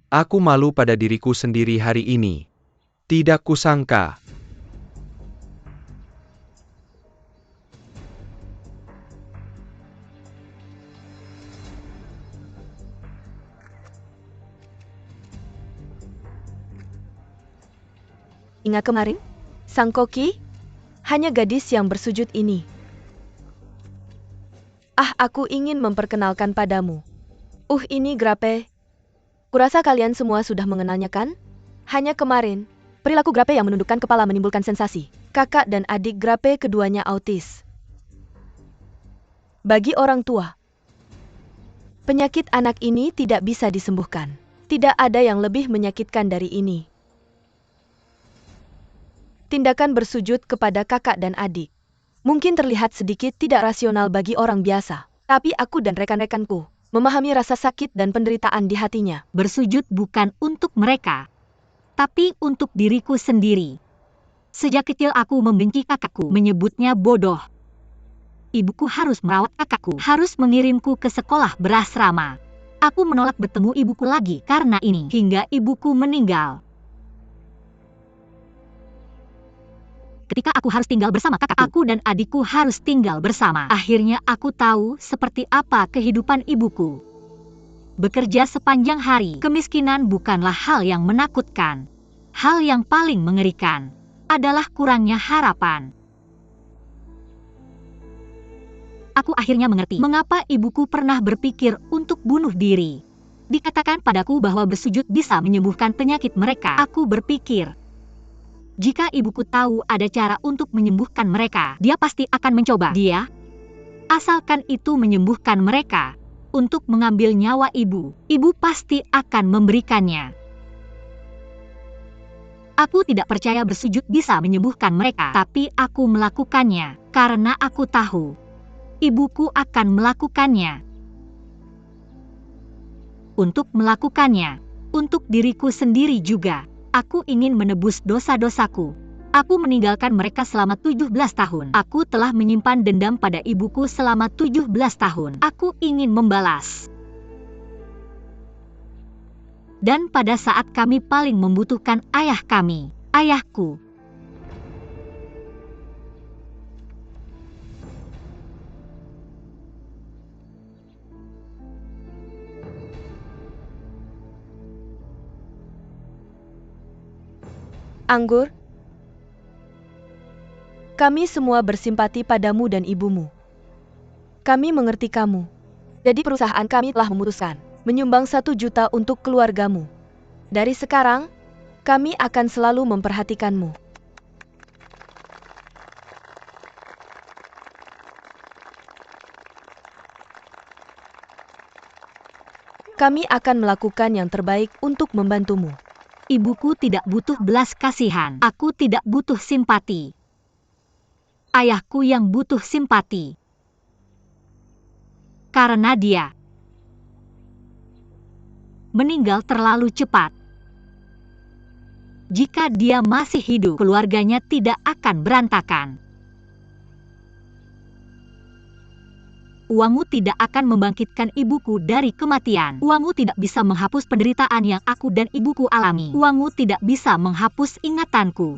Aku malu pada diriku sendiri hari ini. Tidak kusangka. Ingat kemarin? Sang koki? Hanya gadis yang bersujud ini. Aku ingin memperkenalkan padamu. Ini Grape. Kurasa kalian semua sudah mengenalnya kan? Hanya kemarin, perilaku Grape yang menundukkan kepala menimbulkan sensasi. Kakak dan adik Grape keduanya autis. Bagi orang tua, penyakit anak ini tidak bisa disembuhkan. Tidak ada yang lebih menyakitkan dari ini. Tindakan bersujud kepada kakak dan adik mungkin terlihat sedikit tidak rasional bagi orang biasa, tapi aku dan rekan-rekanku memahami rasa sakit dan penderitaan di hatinya. Bersujud bukan untuk mereka, tapi untuk diriku sendiri. Sejak kecil aku membenci kakakku, menyebutnya bodoh. Ibuku harus merawat kakakku, harus mengirimku ke sekolah berasrama. Aku menolak bertemu ibuku lagi karena ini, hingga ibuku meninggal. Ketika aku harus tinggal bersama kakakku, aku dan adikku harus tinggal bersama. Akhirnya aku tahu seperti apa kehidupan ibuku. Bekerja sepanjang hari, kemiskinan bukanlah hal yang menakutkan. Hal yang paling mengerikan adalah kurangnya harapan. Aku akhirnya mengerti mengapa ibuku pernah berpikir untuk bunuh diri. Dikatakan padaku bahwa bersujud bisa menyembuhkan penyakit mereka. Aku berpikir, jika ibuku tahu ada cara untuk menyembuhkan mereka, dia pasti akan mencoba. Asalkan itu menyembuhkan mereka. Untuk mengambil nyawa ibu pasti akan memberikannya. Aku tidak percaya bersujud bisa menyembuhkan mereka, tapi aku melakukannya karena aku tahu ibuku akan melakukannya. Untuk melakukannya, untuk diriku sendiri juga. Aku ingin menebus dosa-dosaku. Aku meninggalkan mereka selama 17 tahun. Aku telah menyimpan dendam pada ibuku selama 17 tahun. Aku ingin membalas. Dan pada saat kami paling membutuhkan ayah kami, ayahku, Anggur, kami semua bersimpati padamu dan ibumu. Kami mengerti kamu. Jadi perusahaan kami telah memutuskan menyumbang 1 juta untuk keluargamu. Dari sekarang, kami akan selalu memperhatikanmu. Kami akan melakukan yang terbaik untuk membantumu. Ibuku tidak butuh belas kasihan. Aku tidak butuh simpati. Ayahku yang butuh simpati. Karena dia meninggal terlalu cepat. Jika dia masih hidup, keluarganya tidak akan berantakan. Uangmu tidak akan membangkitkan ibuku dari kematian. Uangmu tidak bisa menghapus penderitaan yang aku dan ibuku alami. Uangmu tidak bisa menghapus ingatanku.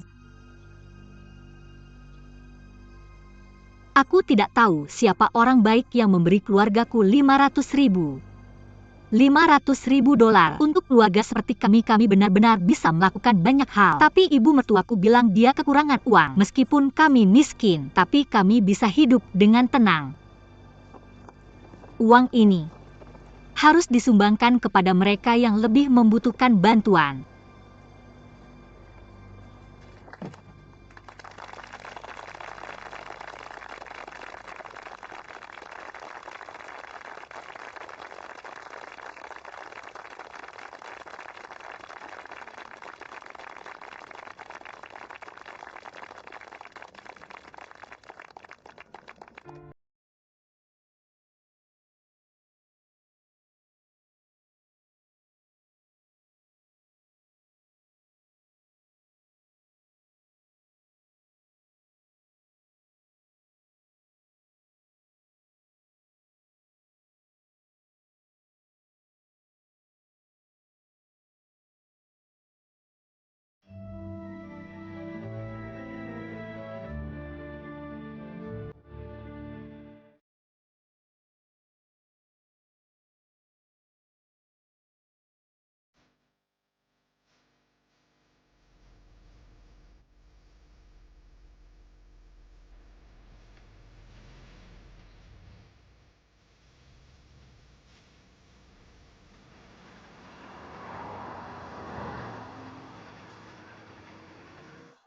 Aku tidak tahu siapa orang baik yang memberi keluargaku 500.000. 500.000 dolar. Untuk keluarga seperti kami benar-benar bisa melakukan banyak hal. Tapi ibu mertuaku bilang dia kekurangan uang. Meskipun kami miskin, tapi kami bisa hidup dengan tenang. Uang ini harus disumbangkan kepada mereka yang lebih membutuhkan bantuan.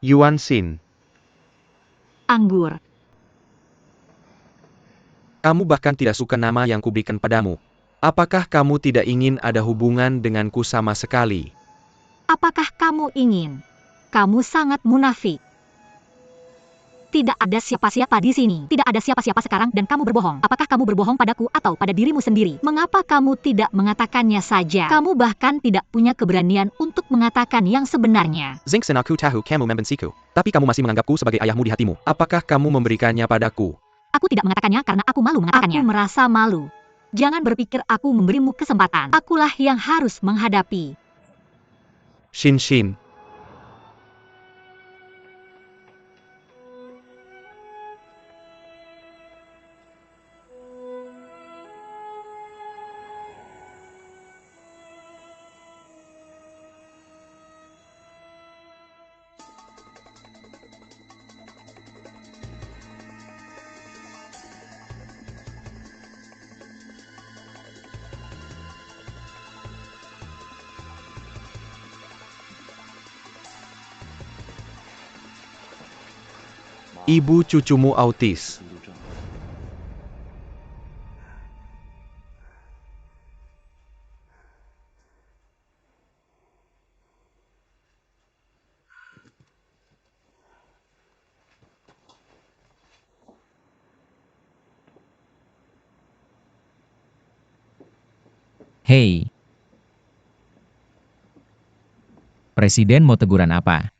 Yuan Xin, Anggur. kamu bahkan tidak suka nama yang kuberikan padamu. Apakah kamu tidak ingin ada hubungan denganku sama sekali? Apakah kamu ingin? Kamu sangat munafik. Tidak ada siapa-siapa di sini. Tidak ada siapa-siapa sekarang dan kamu berbohong. Apakah kamu berbohong padaku atau pada dirimu sendiri? Mengapa kamu tidak mengatakannya saja? Kamu bahkan tidak punya keberanian untuk mengatakan yang sebenarnya. Zingsen, aku tahu kamu membenciku. Tapi kamu masih menganggapku sebagai ayahmu di hatimu. Apakah kamu memberikannya padaku? Aku tidak mengatakannya karena aku malu mengatakannya. Aku merasa malu. Jangan berpikir aku memberimu kesempatan. Akulah yang harus menghadapi. Xin Xin, ibu cucumu autis. Hei, Presiden mau teguran apa?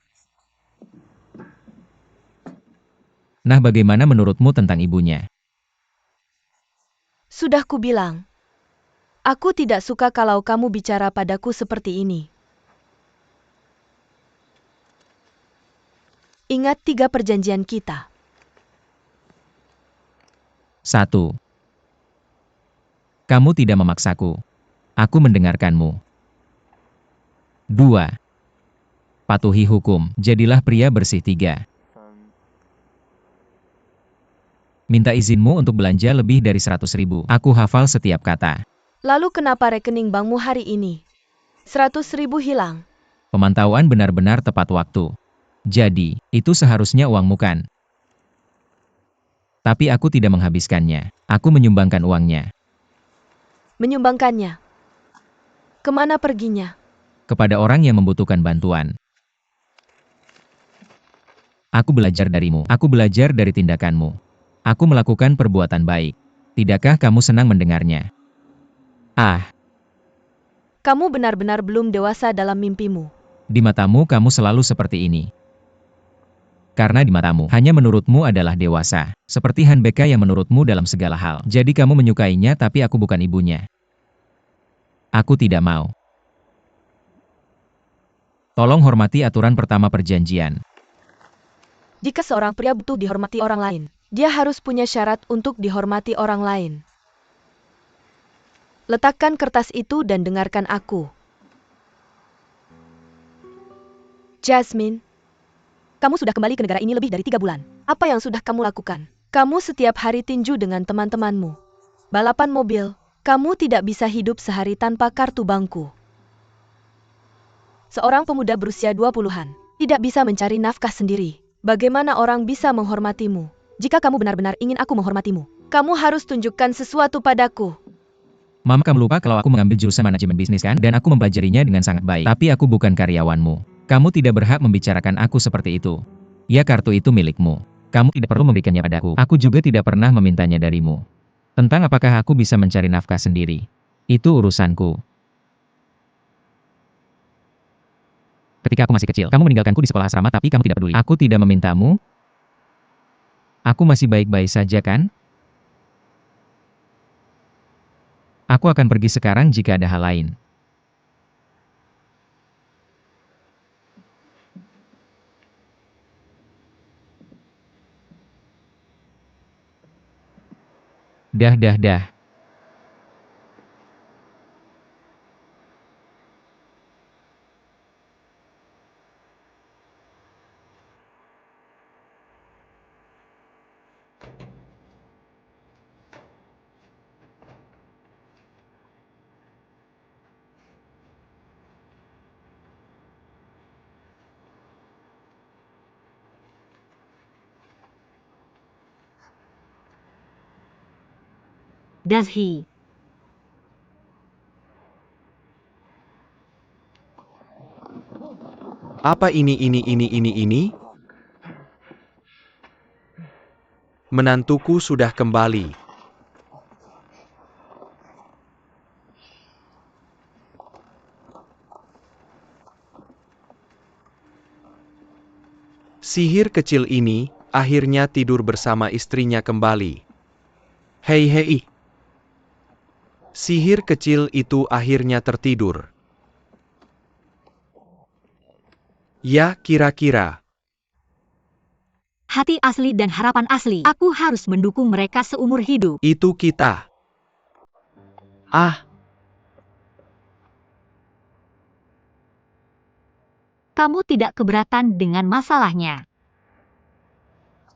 Nah, bagaimana menurutmu tentang ibunya? Sudah kubilang. Aku tidak suka kalau kamu bicara padaku seperti ini. Ingat 3 perjanjian kita. 1. Kamu tidak memaksaku. Aku mendengarkanmu. 2. Patuhi hukum. Jadilah pria bersih. 3. Minta izinmu untuk belanja lebih dari 100.000. Aku hafal setiap kata. Lalu kenapa rekening bankmu hari ini 100.000 hilang? Pemantauan benar-benar tepat waktu. Jadi, itu seharusnya uangmu kan? Tapi aku tidak menghabiskannya. Aku menyumbangkan uangnya. Menyumbangkannya. Kemana perginya? Kepada orang yang membutuhkan bantuan. Aku belajar darimu. Aku belajar dari tindakanmu. Aku melakukan perbuatan baik. Tidakkah kamu senang mendengarnya? Ah, Kamu benar-benar belum dewasa dalam mimpimu. di matamu kamu selalu seperti ini. Karena di matamu, hanya menurutmu adalah dewasa. Seperti Han Beka yang menurutmu dalam segala hal. Jadi kamu menyukainya tapi aku bukan ibunya. Aku tidak mau. Tolong hormati aturan pertama perjanjian. Jika seorang pria butuh dihormati orang lain, dia harus punya syarat untuk dihormati orang lain. Letakkan kertas itu dan dengarkan aku. Jasmine, kamu sudah kembali ke negara ini lebih dari 3 bulan. Apa yang sudah kamu lakukan? Kamu setiap hari tinju dengan teman-temanmu. Balapan mobil. Kamu tidak bisa hidup sehari tanpa kartu bangku. Seorang pemuda berusia 20-an tidak bisa mencari nafkah sendiri. Bagaimana orang bisa menghormatimu? Jika kamu benar-benar ingin aku menghormatimu, kamu harus tunjukkan sesuatu padaku. Mama, kamu lupa kalau aku mengambil jurusan manajemen bisnis kan? Dan aku mempelajarinya dengan sangat baik. Tapi aku bukan karyawanmu. Kamu tidak berhak membicarakan aku seperti itu. Ya, kartu itu milikmu. Kamu tidak perlu memberikannya padaku. Aku juga tidak pernah memintanya darimu. Tentang apakah aku bisa mencari nafkah sendiri. Itu urusanku. Ketika aku masih kecil, kamu meninggalkanku di sekolah asrama tapi kamu tidak peduli. Aku tidak memintamu. Aku masih baik-baik saja kan? Aku akan pergi sekarang jika ada hal lain. Dah. Does he? Apa ini? Menantuku sudah kembali. Sihir kecil ini akhirnya tidur bersama istrinya kembali. Hei. Sihir kecil itu akhirnya tertidur. Ya, kira-kira. Hati asli dan harapan asli. Aku harus mendukung mereka seumur hidup. Itu kita. Kamu tidak keberatan dengan masalahnya.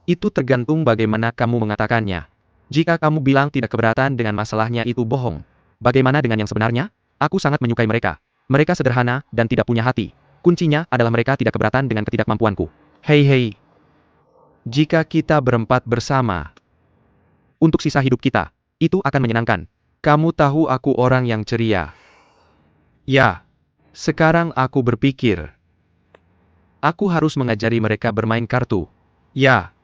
Itu tergantung bagaimana kamu mengatakannya. Jika kamu bilang tidak keberatan dengan masalahnya itu bohong. Bagaimana dengan yang sebenarnya? Aku sangat menyukai mereka. Mereka sederhana dan tidak punya hati. Kuncinya adalah mereka tidak keberatan dengan ketidakmampuanku. Hei. Jika kita berempat bersama, untuk sisa hidup kita, itu akan menyenangkan. Kamu tahu aku orang yang ceria. Ya, sekarang aku berpikir. Aku harus mengajari mereka bermain kartu. Ya.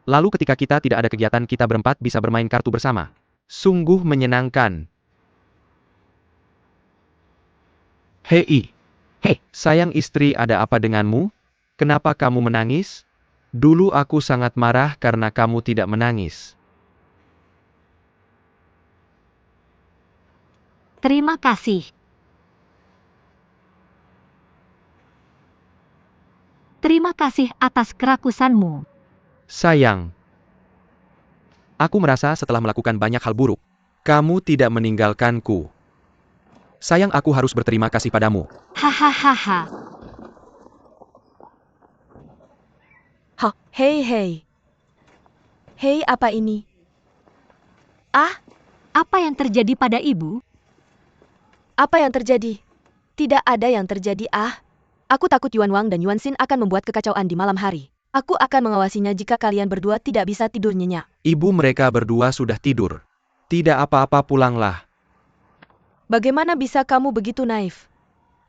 Lalu ketika kita tidak ada kegiatan kita berempat bisa bermain kartu bersama. Sungguh menyenangkan. Hei, sayang istri, ada apa denganmu? Kenapa kamu menangis? Dulu aku sangat marah karena kamu tidak menangis. Terima kasih. Terima kasih atas kerakusanmu. Sayang. Aku merasa setelah melakukan banyak hal buruk, kamu tidak meninggalkanku. Sayang, aku harus berterima kasih padamu. Hahaha. Hei, apa ini? Apa yang terjadi pada ibu? Apa yang terjadi? Tidak ada yang terjadi. Aku takut Yuan Wang dan Yuan Xin akan membuat kekacauan di malam hari. Aku akan mengawasinya jika kalian berdua tidak bisa tidur nyenyak. Ibu mereka berdua sudah tidur. Tidak apa-apa, pulanglah. Bagaimana bisa kamu begitu naif?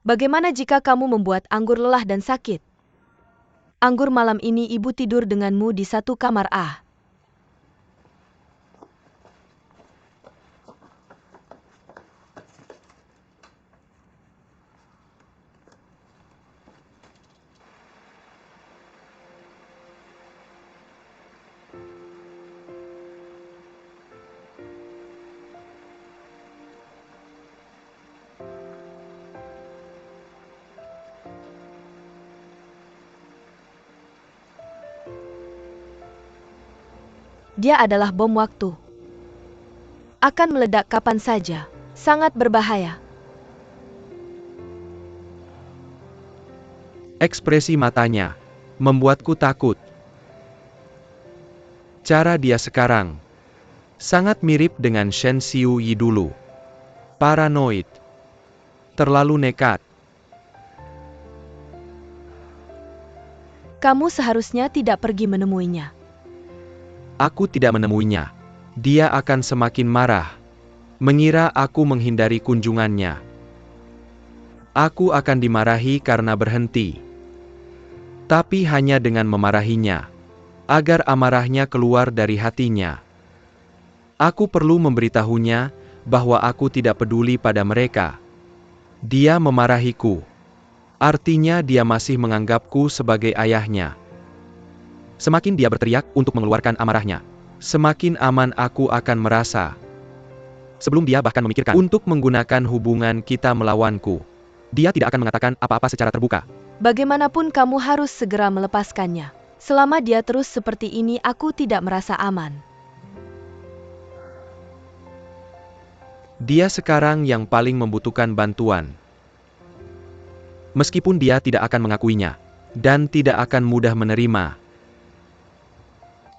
Bagaimana jika kamu membuat anggur lelah dan sakit? Anggur, malam ini ibu tidur denganmu di satu kamar. Dia adalah bom waktu. Akan meledak kapan saja. Sangat berbahaya. Ekspresi matanya membuatku takut. Cara dia sekarang sangat mirip dengan Shen Xiuyi dulu. Paranoid. Terlalu nekat. Kamu seharusnya tidak pergi menemuinya. Aku tidak menemuinya. Dia akan semakin marah. Mengira aku menghindari kunjungannya. Aku akan dimarahi karena berhenti. Tapi hanya dengan memarahinya. Agar amarahnya keluar dari hatinya. Aku perlu memberitahunya bahwa aku tidak peduli pada mereka. Dia memarahiku. Artinya dia masih menganggapku sebagai ayahnya. Semakin dia berteriak untuk mengeluarkan amarahnya, semakin aman aku akan merasa. Sebelum dia bahkan memikirkan untuk menggunakan hubungan kita melawanku, dia tidak akan mengatakan apa-apa secara terbuka. Bagaimanapun kamu harus segera melepaskannya. Selama dia terus seperti ini, aku tidak merasa aman. Dia sekarang yang paling membutuhkan bantuan. Meskipun dia tidak akan mengakuinya, dan tidak akan mudah menerima.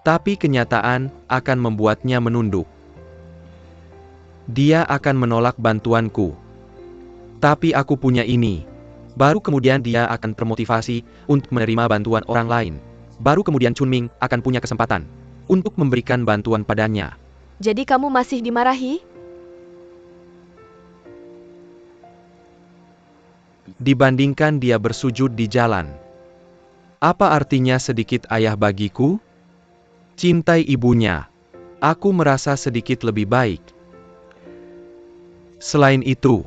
Tapi kenyataan akan membuatnya menunduk. Dia akan menolak bantuanku. Tapi aku punya ini. Baru kemudian dia akan termotivasi untuk menerima bantuan orang lain. Baru kemudian Chunming akan punya kesempatan untuk memberikan bantuan padanya. Jadi kamu masih dimarahi? Dibandingkan dia bersujud di jalan. Apa artinya sedikit ayah bagiku? Cintai ibunya. Aku merasa sedikit lebih baik. Selain itu,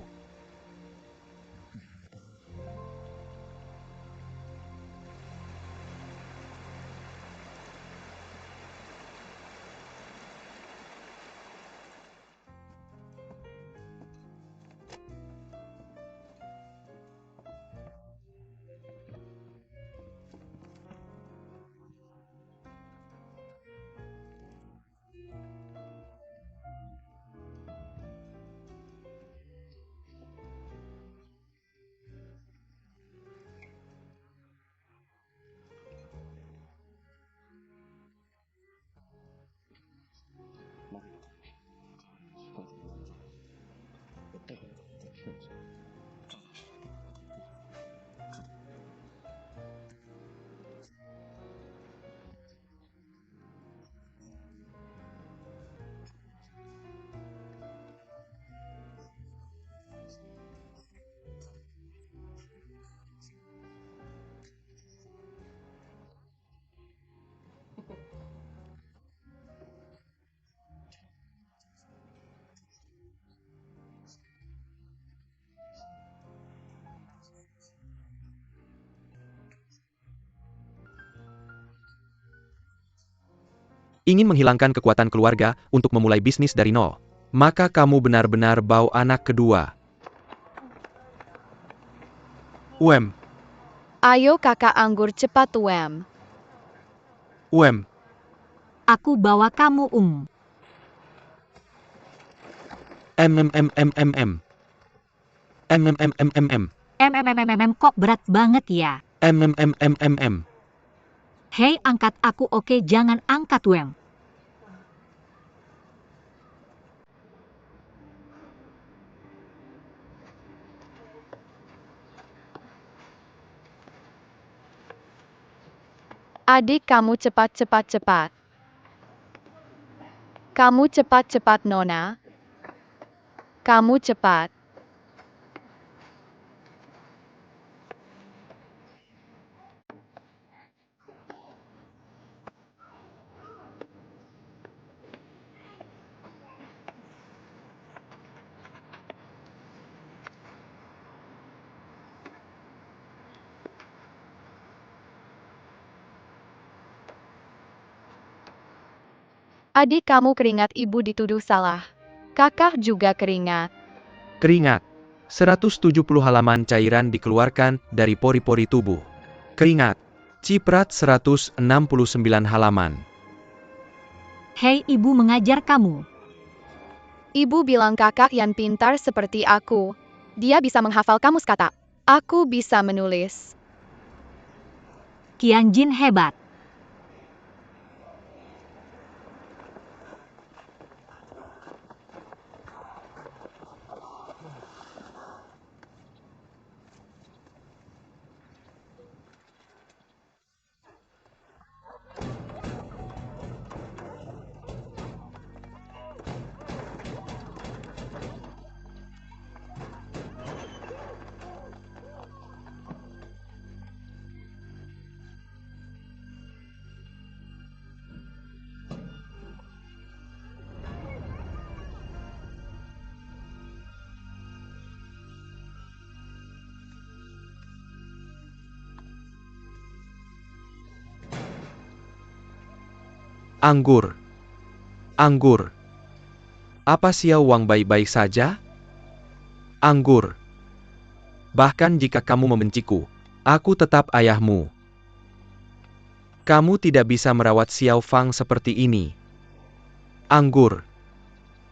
ingin menghilangkan kekuatan keluarga untuk memulai bisnis dari nol, maka kamu benar-benar bau anak kedua. UM, Ayo kakak anggur cepat UM. UM, Aku bawa kamu, MMMMMM. MMMMMM. Kok berat banget ya? MMMMMM. Hei, angkat aku, oke, jangan angkat, Adik kamu cepat. Kamu cepat Nona. Kamu cepat. Adik kamu keringat, ibu dituduh salah. Kakak juga keringat. Keringat. 170 halaman cairan dikeluarkan dari pori-pori tubuh. Keringat. Ciprat 169 halaman. Hei, ibu mengajar kamu. Ibu bilang kakak yang pintar seperti aku. Dia bisa menghafal kamus kata. Aku bisa menulis. Qianjin hebat. Anggur. Anggur. Apa Xiao Wang baik-baik saja? Anggur. Bahkan jika kamu membenciku, aku tetap ayahmu. Kamu tidak bisa merawat Xiao Fang seperti ini. Anggur.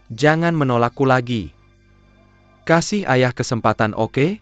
Jangan menolakku lagi. Kasih ayah kesempatan, oke?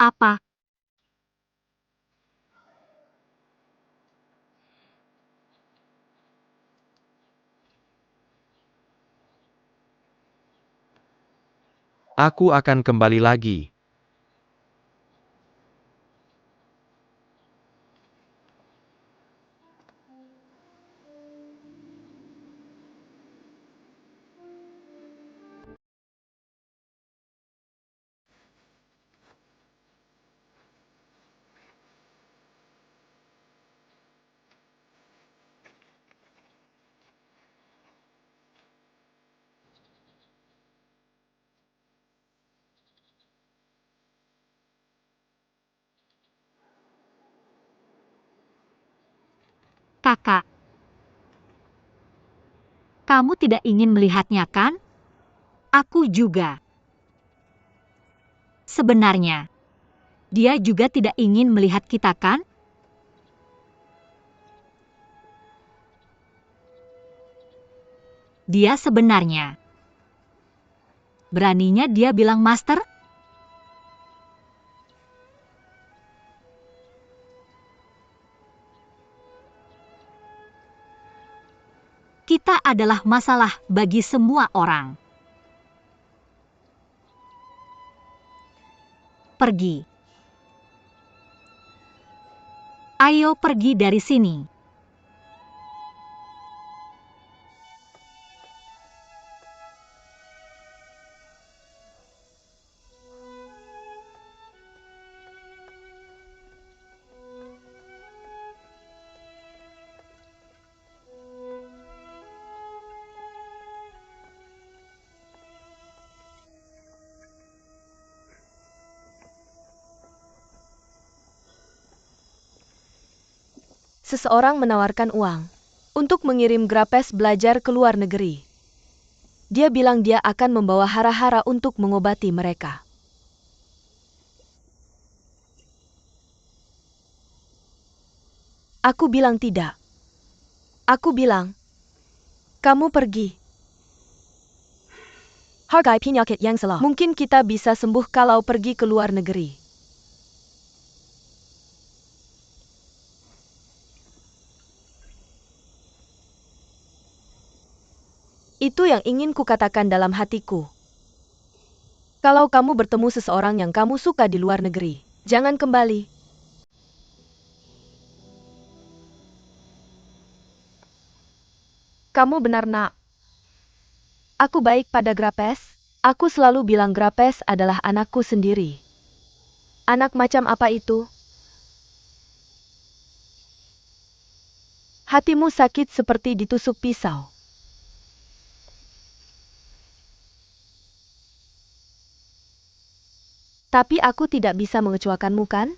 Apa? Aku akan kembali lagi. Kakak. Kamu tidak ingin melihatnya, kan? Aku juga. Sebenarnya, dia juga tidak ingin melihat kita, kan? Dia sebenarnya. Beraninya dia bilang master? Kita adalah masalah bagi semua orang. Pergi. Ayo pergi dari sini. Seseorang menawarkan uang untuk mengirim Grapes belajar ke luar negeri. Dia bilang dia akan membawa hara-hara untuk mengobati mereka. Aku bilang tidak. Aku bilang, kamu pergi. Hargai penyakit yang salah. Mungkin kita bisa sembuh kalau pergi ke luar negeri. Itu yang ingin kukatakan dalam hatiku. Kalau kamu bertemu seseorang yang kamu suka di luar negeri, jangan kembali. Kamu benar, Nak. Aku baik pada Grapes. Aku selalu bilang Grapes adalah anakku sendiri. Anak macam apa itu? Hatimu sakit seperti ditusuk pisau. Tapi aku tidak bisa mengecewakanmu, kan?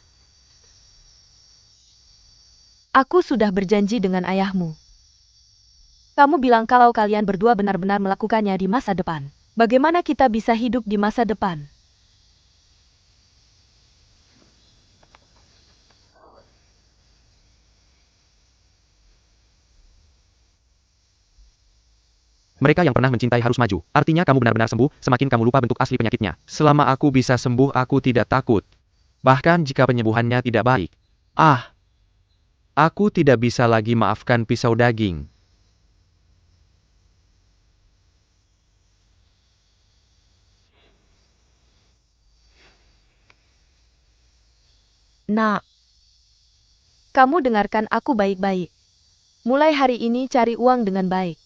Aku sudah berjanji dengan ayahmu. Kamu bilang kalau kalian berdua benar-benar melakukannya di masa depan. Bagaimana kita bisa hidup di masa depan? Mereka yang pernah mencintai harus maju. Artinya kamu benar-benar sembuh, semakin kamu lupa bentuk asli penyakitnya. Selama aku bisa sembuh, aku tidak takut. Bahkan jika penyembuhannya tidak baik. Aku tidak bisa lagi maafkan pisau daging. Nak, kamu dengarkan aku baik-baik. Mulai hari ini cari uang dengan baik.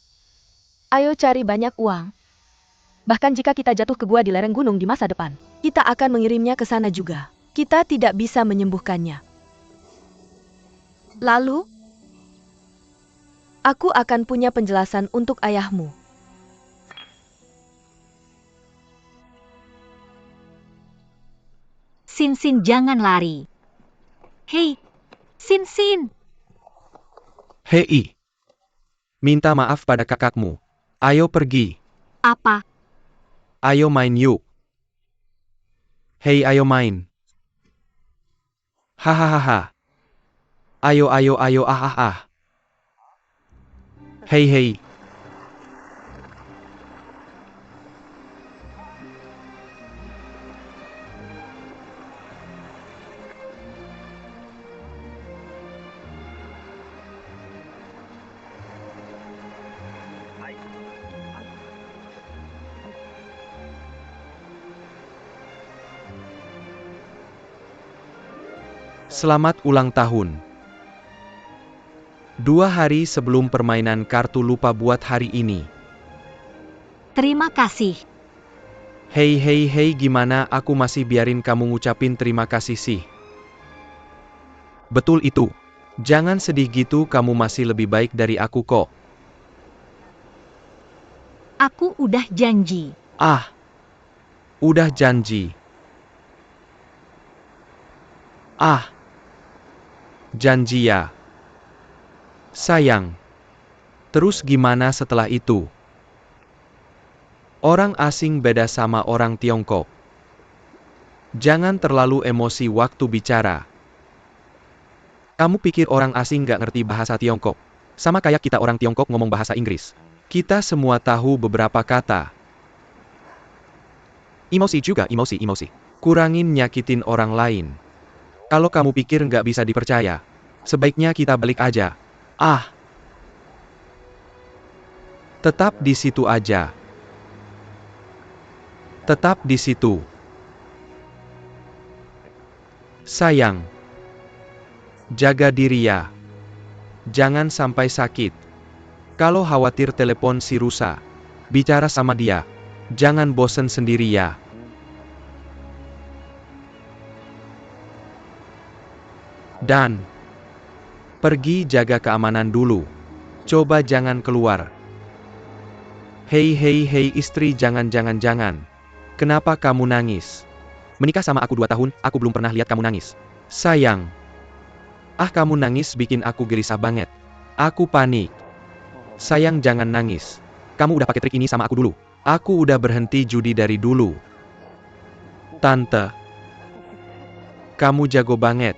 Ayo cari banyak uang. Bahkan jika kita jatuh ke gua di lereng gunung di masa depan, kita akan mengirimnya ke sana juga. Kita tidak bisa menyembuhkannya. Lalu, aku akan punya penjelasan untuk ayahmu. Sin, jangan lari. Hei, Sin. Hei, minta maaf pada kakakmu. Ayo pergi. Apa? Ayo main yuk. Hei, ayo main. Hahaha. Ayo, ah. Hei. Selamat ulang tahun. 2 hari sebelum permainan kartu lupa buat hari ini. Terima kasih. Hei hei hei, gimana aku masih biarin kamu ngucapin terima kasih sih? Betul itu. Jangan sedih gitu, kamu masih lebih baik dari aku kok. Aku udah janji. Ah, udah janji. Ah, janji ya. Sayang. Terus gimana setelah itu? Orang asing beda sama orang Tiongkok. Jangan terlalu emosi waktu bicara. Kamu pikir orang asing gak ngerti bahasa Tiongkok? Sama kayak kita orang Tiongkok ngomong bahasa Inggris. Kita semua tahu beberapa kata. Emosi juga, emosi. Kurangin nyakitin orang lain. Kalau kamu pikir nggak bisa dipercaya, sebaiknya kita balik aja. Ah. Tetap di situ aja. Tetap di situ. Sayang. Jaga diri ya. Jangan sampai sakit. Kalau khawatir telepon si Rusa. Bicara sama dia. Jangan bosen sendiri ya. Dan pergi jaga keamanan dulu. Coba jangan keluar. Hei hei hei istri, jangan. Kenapa kamu nangis? Menikah sama aku 2 tahun, aku belum pernah lihat kamu nangis. Sayang. Ah, kamu nangis bikin aku gelisah banget. Aku panik. Sayang, jangan nangis. Kamu udah pakai trik ini sama aku dulu. Aku udah berhenti judi dari dulu. Tante. Kamu jago banget.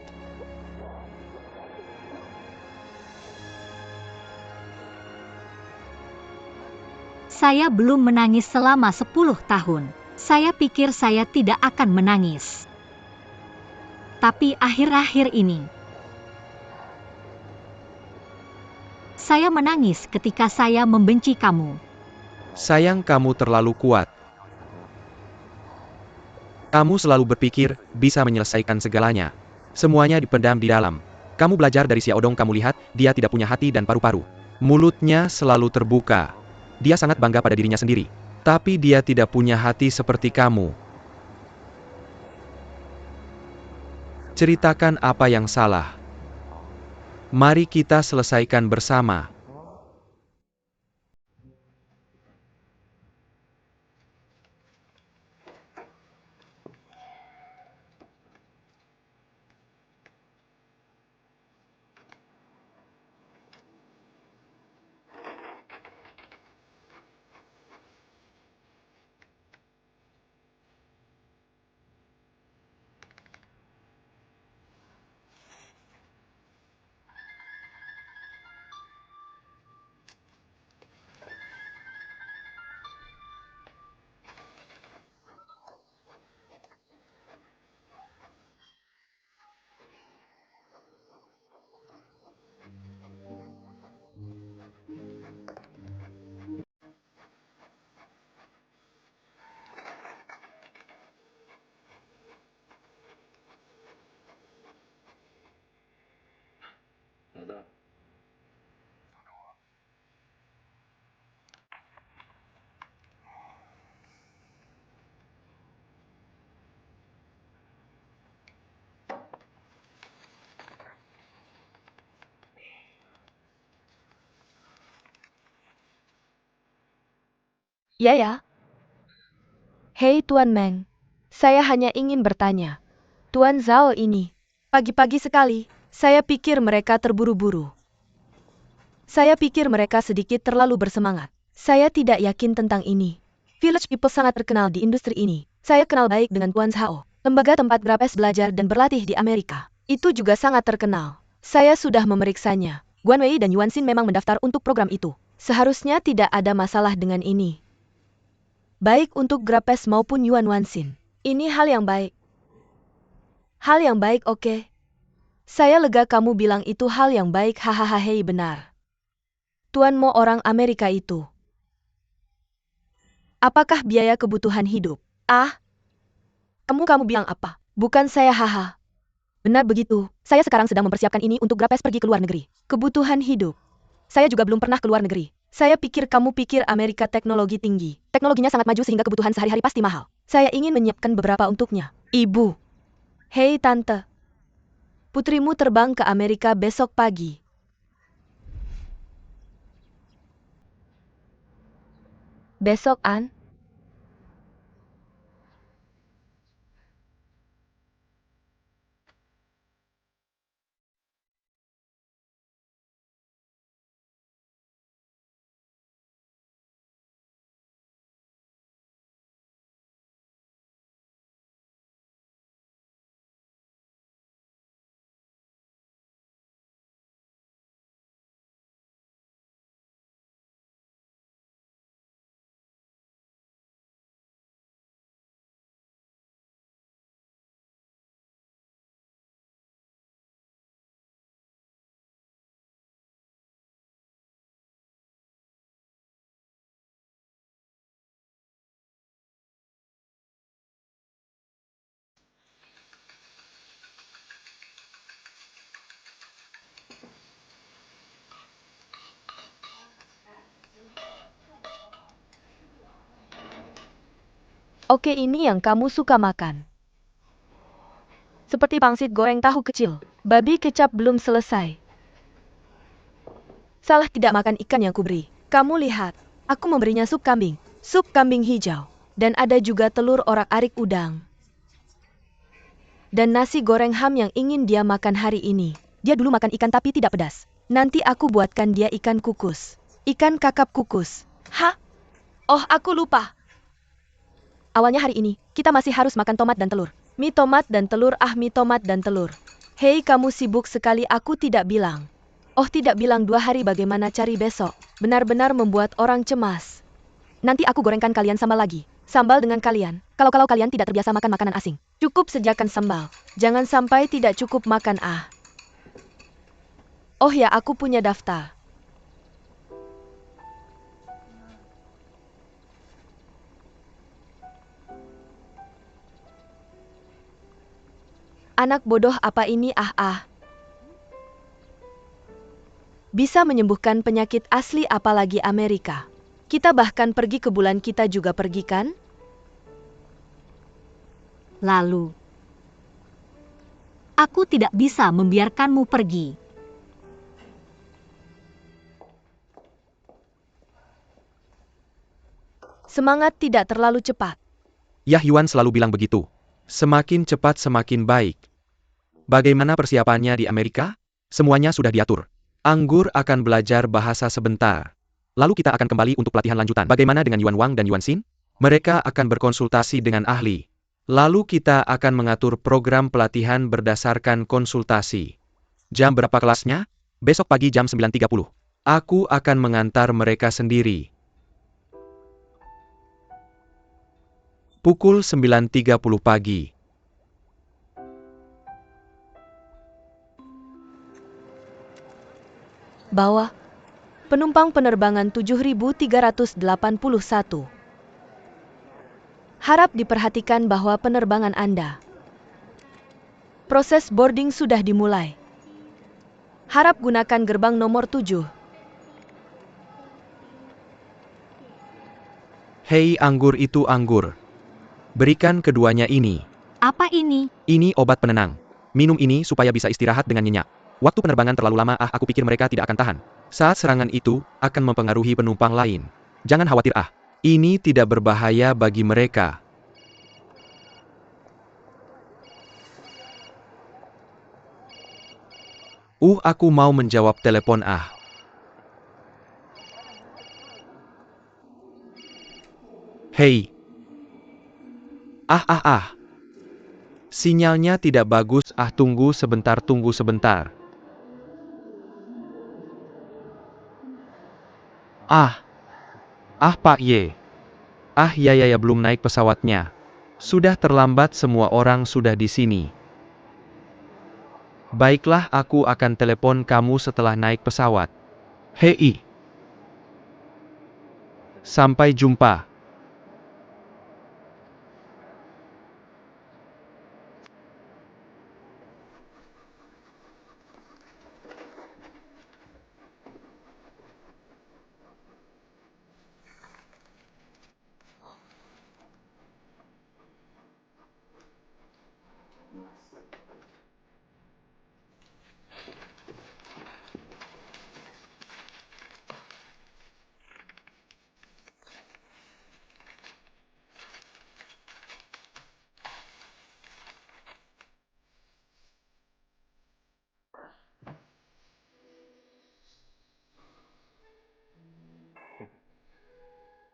Saya belum menangis selama 10 tahun. Saya pikir saya tidak akan menangis. Tapi akhir-akhir ini, saya menangis ketika saya membenci kamu. Sayang, kamu terlalu kuat. Kamu selalu berpikir bisa menyelesaikan segalanya. Semuanya dipendam di dalam. Kamu belajar dari Xiaodong, kamu lihat, dia tidak punya hati dan paru-paru. Mulutnya selalu terbuka. Dia sangat bangga pada dirinya sendiri. Tapi dia tidak punya hati seperti kamu. Ceritakan apa yang salah. Mari kita selesaikan bersama. Ya. Hei Tuan Meng. Saya hanya ingin bertanya. Tuan Zhao ini, pagi-pagi sekali, saya pikir mereka terburu-buru. Saya pikir mereka sedikit terlalu bersemangat. Saya tidak yakin tentang ini. Village People sangat terkenal di industri ini. Saya kenal baik dengan Tuan Zhao. Lembaga tempat Grapes belajar dan berlatih di Amerika. Itu juga sangat terkenal. Saya sudah memeriksanya. Guan Wei dan Yuan Xin memang mendaftar untuk program itu. Seharusnya tidak ada masalah dengan ini. Baik untuk Grapes maupun Yuan Wanxin. Ini hal yang baik. Hal yang baik, oke. Saya lega kamu bilang itu hal yang baik, hahaha. Hei, benar. Tuan Mo orang Amerika itu. Apakah biaya kebutuhan hidup? Ah? Kamu bilang apa? Bukan saya, haha. Benar begitu, saya sekarang sedang mempersiapkan ini untuk Grapes pergi ke luar negeri. Kebutuhan hidup. Saya juga belum pernah ke luar negeri. Saya pikir kamu pikir Amerika teknologi tinggi. Teknologinya sangat maju sehingga kebutuhan sehari-hari pasti mahal. Saya ingin menyiapkan beberapa untuknya. Ibu. Hei Tante. Putrimu terbang ke Amerika besok pagi. Besok, An? Oke, ini yang kamu suka makan. Seperti pangsit goreng tahu kecil. Babi kecap belum selesai. Salah tidak makan ikan yang kuberi. Kamu lihat, aku memberinya sup kambing hijau, dan ada juga telur orak-arik udang. Dan nasi goreng ham yang ingin dia makan hari ini. Dia dulu makan ikan tapi tidak pedas. Nanti aku buatkan dia ikan kukus. Ikan kakap kukus. Hah? Oh, aku lupa. Awalnya hari ini, kita masih harus makan tomat dan telur. Mie tomat dan telur, mie tomat dan telur. Hei, kamu sibuk sekali, aku tidak bilang. Oh, tidak bilang 2 hari, bagaimana cari besok? Benar-benar membuat orang cemas. Nanti aku gorengkan kalian sambal lagi. Sambal dengan kalian. Kalau kalian tidak terbiasa makan makanan asing. Cukup sediakan sambal. Jangan sampai tidak cukup makan. Oh ya, aku punya daftar. Anak bodoh apa ini? Bisa menyembuhkan penyakit asli, apalagi Amerika. Kita bahkan pergi ke bulan, kita juga pergi kan? Lalu, aku tidak bisa membiarkanmu pergi. Semangat tidak terlalu cepat. Yah Yuan selalu bilang begitu. Semakin cepat semakin baik. Bagaimana persiapannya di Amerika? Semuanya sudah diatur. Anggur akan belajar bahasa sebentar. Lalu kita akan kembali untuk pelatihan lanjutan. Bagaimana dengan Yuan Wang dan Yuan Xin? Mereka akan berkonsultasi dengan ahli. Lalu kita akan mengatur program pelatihan berdasarkan konsultasi. Jam berapa kelasnya? Besok pagi jam 9.30. Aku akan mengantar mereka sendiri. Pukul 9.30 pagi. Bawah. Penumpang penerbangan 7381. Harap diperhatikan bahwa penerbangan Anda. Proses boarding sudah dimulai. Harap gunakan gerbang nomor 7. Hei, anggur itu anggur. Berikan keduanya ini. Apa ini? Ini obat penenang. Minum ini supaya bisa istirahat dengan nyenyak. Waktu penerbangan terlalu lama, aku pikir mereka tidak akan tahan. Saat serangan itu akan mempengaruhi penumpang lain. Jangan khawatir, ini tidak berbahaya bagi mereka. Aku mau menjawab telepon. Hei. Sinyalnya tidak bagus. Tunggu sebentar. Pak Ye. Ya, belum naik pesawatnya. Sudah terlambat, semua orang sudah di sini. Baiklah, aku akan telepon kamu setelah naik pesawat. Hei. Sampai jumpa.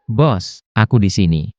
Bos, aku di sini.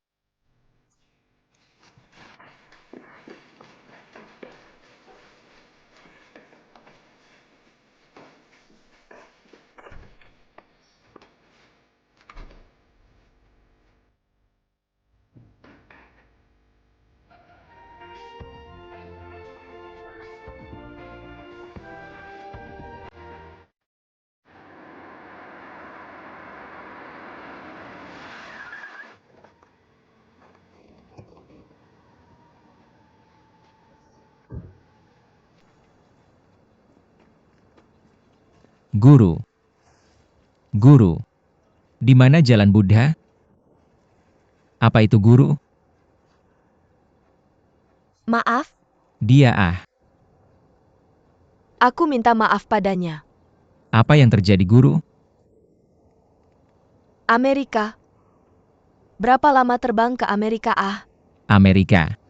Guru. Guru. Di mana jalan Buddha? Apa itu guru? Maaf, Dia ah. aku minta maaf padanya. Apa yang terjadi guru? Amerika. Berapa lama terbang ke Amerika ah? Amerika.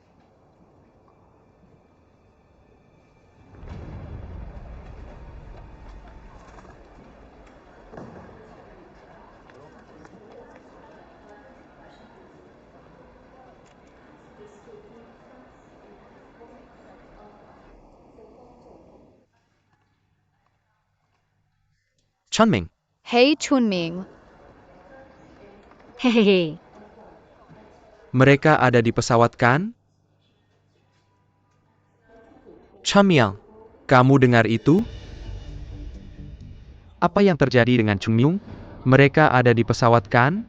Chunming, Hei Chunming, Hehehe. mereka ada di pesawat kan? Chunmyang, kamu dengar itu? Apa yang terjadi dengan Chunmyung? Mereka ada di pesawat kan?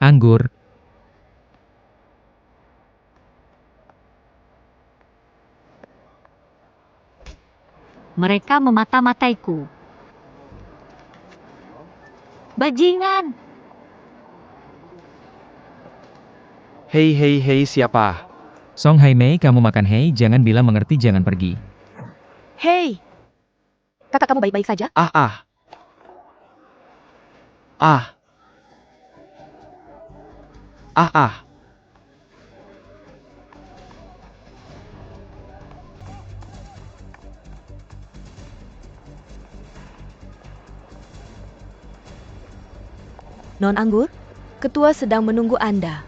Anggur. Mereka memata-mataiku. Bajingan! Hei hei hei siapa? Song Hai Mei, kamu makan hei, jangan bilang mengerti, jangan pergi. Hei, kakak kamu baik-baik saja? Ah ah. Ah. Ah ah. Non Anggur, ketua sedang menunggu Anda.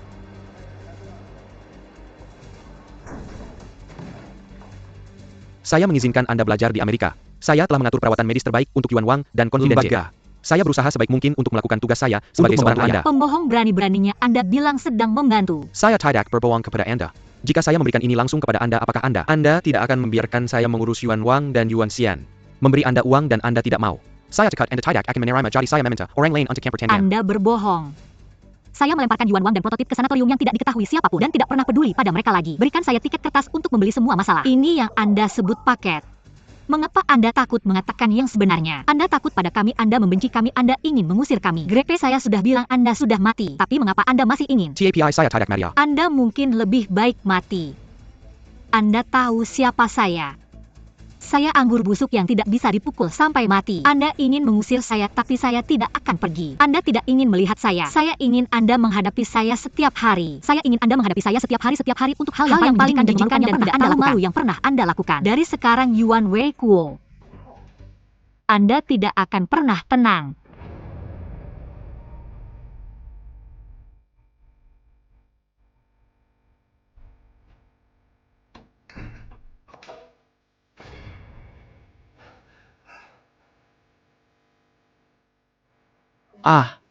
Saya mengizinkan Anda belajar di Amerika. Saya telah mengatur perawatan medis terbaik untuk Yuan Wang dan konfiden Lembaga. Saya berusaha sebaik mungkin untuk melakukan tugas saya sebagai seorang Anda. Pembohong berani-beraninya Anda bilang sedang membantu. Saya tidak berbohong kepada Anda. Jika saya memberikan ini langsung kepada Anda, apakah Anda tidak akan membiarkan saya mengurus Yuan Wang dan Yuan Xian? Memberi Anda uang dan Anda tidak mau. Saya cekat Anda tidak akan menerima, jadi saya meminta orang lain untuk pertanian. Anda berbohong. Saya melemparkan Yuan Wang dan prototip ke sanatorium yang tidak diketahui siapapun dan tidak pernah peduli pada mereka lagi. Berikan saya tiket kertas untuk membeli semua masalah. Ini yang Anda sebut paket. Mengapa Anda takut mengatakan yang sebenarnya? Anda takut pada kami, Anda membenci kami, Anda ingin mengusir kami. Grepe, saya sudah bilang Anda sudah mati. Tapi mengapa Anda masih ingin? TAPI saya tidak Maria. Anda mungkin lebih baik mati. Anda tahu siapa saya. Saya anggur busuk yang tidak bisa dipukul sampai mati. Anda ingin mengusir saya, tapi saya tidak akan pergi. Anda tidak ingin melihat saya. Saya ingin Anda menghadapi saya setiap hari. Saya ingin Anda menghadapi saya setiap hari untuk hal yang paling menjijikan dan tidak tahu malu yang pernah Anda lakukan. Dari sekarang Yuan Wei Kuo, Anda tidak akan pernah tenang. Ah.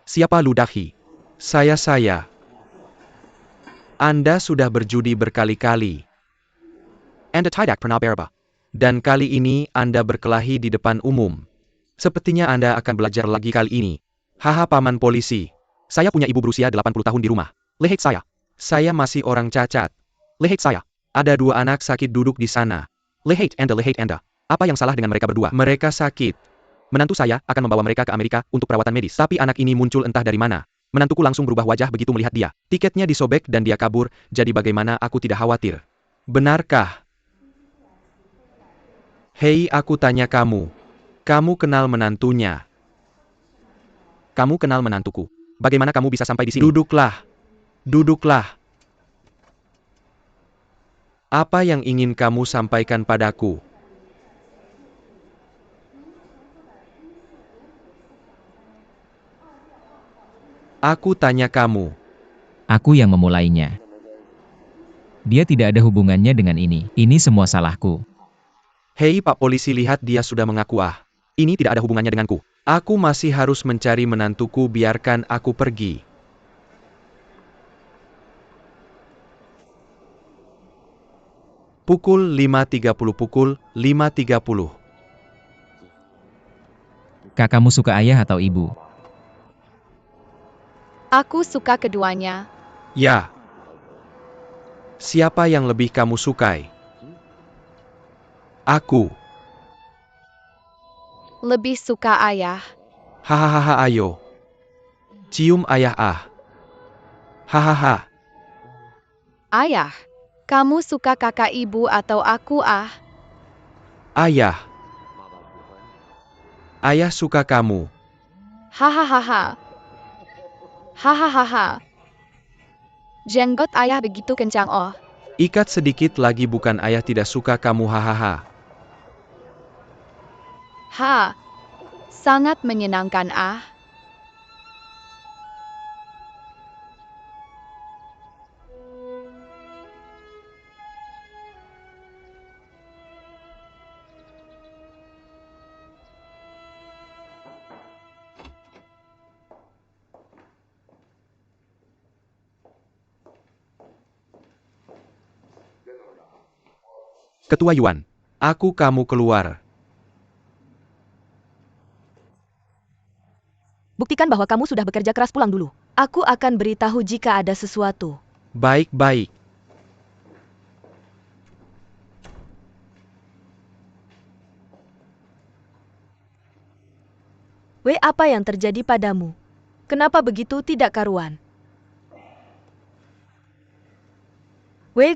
Siapa ludahi? Saya. Anda sudah berjudi berkali-kali. Anda tidak pernah berubah. Dan kali ini Anda berkelahi di depan umum. Sepertinya Anda akan belajar lagi kali ini. Haha paman polisi. Saya punya ibu berusia 80 tahun di rumah. Lihat saya. Saya masih orang cacat. Lihat saya. Ada 2 anak sakit duduk di sana. Lihat Anda. Apa yang salah dengan mereka berdua? Mereka sakit. Menantu saya akan membawa mereka ke Amerika untuk perawatan medis. Tapi anak ini muncul entah dari mana. Menantuku langsung berubah wajah begitu melihat dia. Tiketnya disobek dan dia kabur, jadi bagaimana aku tidak khawatir? Benarkah? Hei, aku tanya kamu. Kamu kenal menantunya? Kamu kenal menantuku. Bagaimana kamu bisa sampai di sini? Duduklah. Apa yang ingin kamu sampaikan padaku? Aku tanya kamu. Aku yang memulainya. Dia tidak ada hubungannya dengan ini. Ini semua salahku. Hei Pak Polisi, lihat dia sudah mengaku. Ini tidak ada hubungannya denganku. Aku masih harus mencari menantuku, biarkan aku pergi. Pukul 5.30. Kakakmu suka ayah atau ibu? Aku suka keduanya. Ya. Siapa yang lebih kamu sukai? Aku. Lebih suka ayah. Hahaha, ayo. Cium ayah. Hahaha. Ayah, kamu suka kakak ibu atau aku? Ayah. Ayah suka kamu. Hahaha. Hahaha. Jenggot ayah begitu kencang. Ikat sedikit lagi, bukan ayah tidak suka kamu. Hahaha. Sangat menyenangkan. Ketua Yuan. Kamu keluar. Buktikan bahwa kamu sudah bekerja keras, pulang dulu. Aku akan beritahu jika ada sesuatu. Baik. Apa yang terjadi padamu? Kenapa begitu tidak karuan?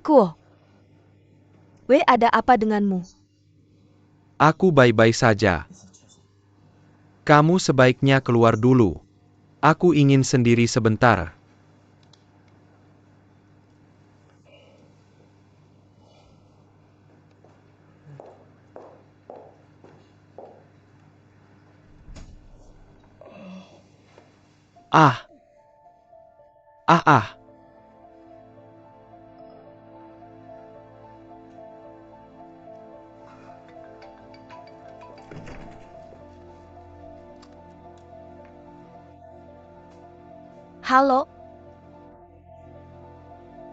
Kuo. Ada apa denganmu? Aku baik-baik saja. Kamu sebaiknya keluar dulu. Aku ingin sendiri sebentar. Halo?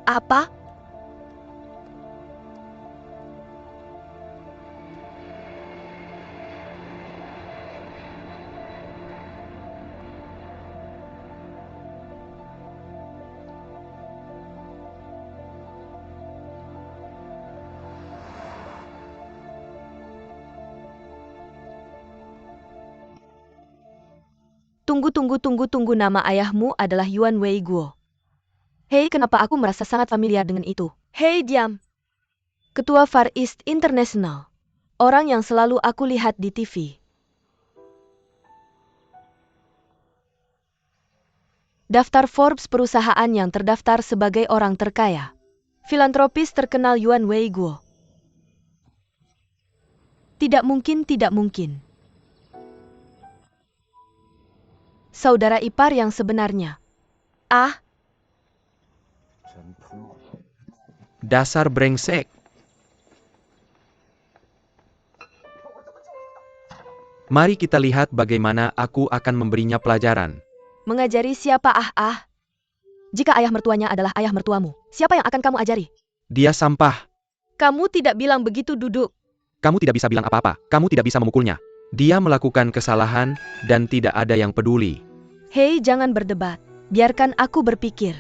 Apa? Tunggu, nama ayahmu adalah Yuan Weiguo. Hei, kenapa aku merasa sangat familiar dengan itu? Hei, diam. Ketua Far East International. Orang yang selalu aku lihat di TV. Daftar Forbes, perusahaan yang terdaftar sebagai orang terkaya. Filantropis terkenal Yuan Weiguo. Tidak mungkin. Saudara ipar yang sebenarnya. Dasar brengsek. Mari kita lihat bagaimana aku akan memberinya pelajaran. Mengajari siapa? Jika ayah mertuanya adalah ayah mertuamu, siapa yang akan kamu ajari? Dia sampah. Kamu tidak bilang begitu, duduk. Kamu tidak bisa bilang apa-apa. Kamu tidak bisa memukulnya. Dia melakukan kesalahan dan tidak ada yang peduli. Hei, jangan berdebat. Biarkan aku berpikir.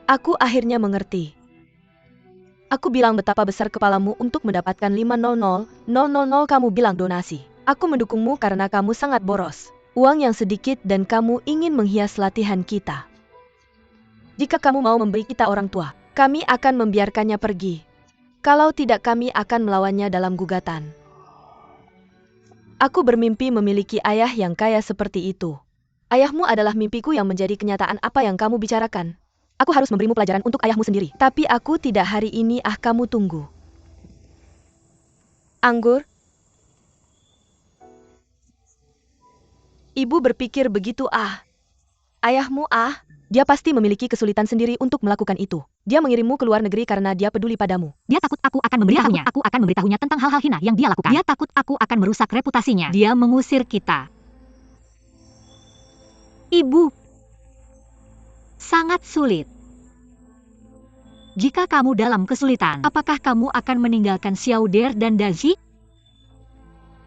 Aku akhirnya mengerti. Aku bilang betapa besar kepalamu untuk mendapatkan 500.000 kamu bilang donasi. Aku mendukungmu karena kamu sangat boros. Uang yang sedikit dan kamu ingin menghias latihan kita. Jika kamu mau memberi kita orang tua, kami akan membiarkannya pergi. Kalau tidak kami akan melawannya dalam gugatan. Aku bermimpi memiliki ayah yang kaya seperti itu. Ayahmu adalah mimpiku yang menjadi kenyataan apa yang kamu bicarakan. Aku harus memberimu pelajaran untuk ayahmu sendiri. Tapi aku tidak hari ini. Kamu tunggu. Anggur? Ibu berpikir begitu. Ayahmu dia pasti memiliki kesulitan sendiri untuk melakukan itu. Dia mengirimmu ke luar negeri karena dia peduli padamu. Dia takut aku akan memberitahunya. Aku akan memberitahunya tentang hal-hal hina yang dia lakukan. Dia takut aku akan merusak reputasinya. Dia mengusir kita. Ibu. Sangat sulit. Jika kamu dalam kesulitan, apakah kamu akan meninggalkan Xiaoder dan Dazi?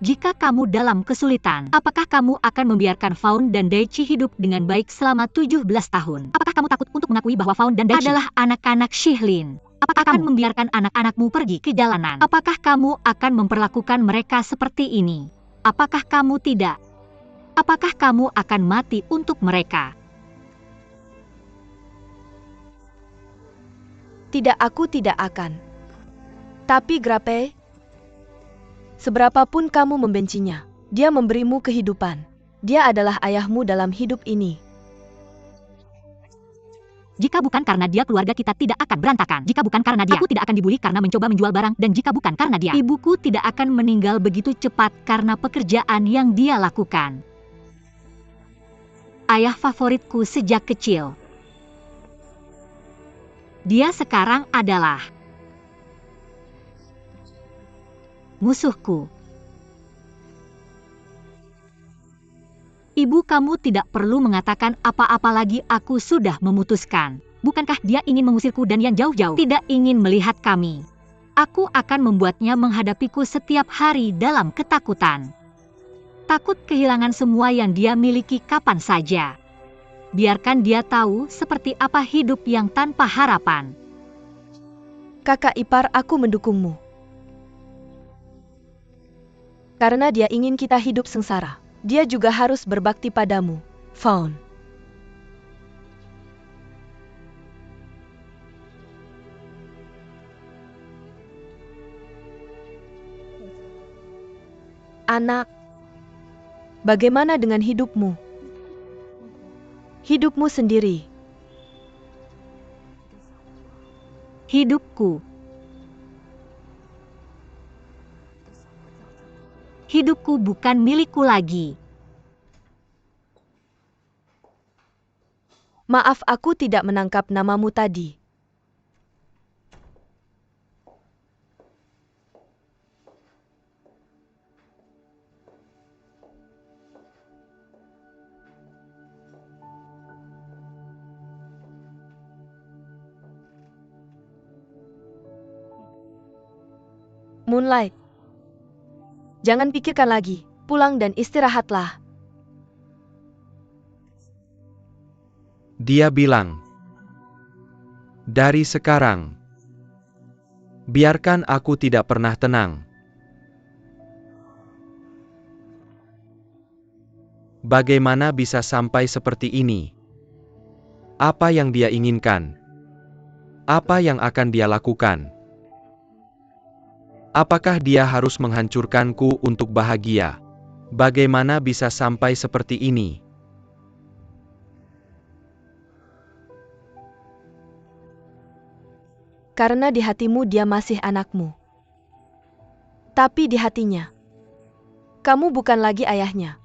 Jika kamu dalam kesulitan, apakah kamu akan membiarkan Fawn dan Daichi hidup dengan baik selama 17 tahun? Apakah kamu takut untuk mengakui bahwa Fawn dan Daichi adalah anak-anak Shihlin? Apakah kamu akan membiarkan anak-anakmu pergi ke jalanan? Apakah kamu akan memperlakukan mereka seperti ini? Apakah kamu tidak? Apakah kamu akan mati untuk mereka? Tidak, aku tidak akan. Tapi Grape, seberapapun kamu membencinya, dia memberimu kehidupan. Dia adalah ayahmu dalam hidup ini. Jika bukan karena dia, keluarga kita tidak akan berantakan. Jika bukan karena dia, aku tidak akan dibully karena mencoba menjual barang. Dan jika bukan karena dia, ibuku tidak akan meninggal begitu cepat karena pekerjaan yang dia lakukan. Ayah favoritku sejak kecil. Dia sekarang adalah musuhku. Ibu, kamu tidak perlu mengatakan apa-apa lagi. Aku sudah memutuskan. Bukankah dia ingin mengusirku dan yang jauh-jauh tidak ingin melihat kami? Aku akan membuatnya menghadapiku setiap hari dalam ketakutan. Takut kehilangan semua yang dia miliki kapan saja. Biarkan dia tahu seperti apa hidup yang tanpa harapan. Kakak ipar, aku mendukungmu. Karena dia ingin kita hidup sengsara. Dia juga harus berbakti padamu, Fawn. Anak, bagaimana dengan hidupmu? Hidupmu sendiri. Hidupku. Hidupku bukan milikku lagi. Maaf, aku tidak menangkap namamu tadi. Moonlight. Jangan pikirkan lagi. Pulang dan istirahatlah. Dia bilang, dari sekarang, biarkan aku tidak pernah tenang. Bagaimana bisa sampai seperti ini? Apa yang dia inginkan? Apa yang akan dia lakukan? Apakah dia harus menghancurkanku untuk bahagia? Bagaimana bisa sampai seperti ini? Karena di hatimu dia masih anakmu. Tapi di hatinya, kamu bukan lagi ayahnya.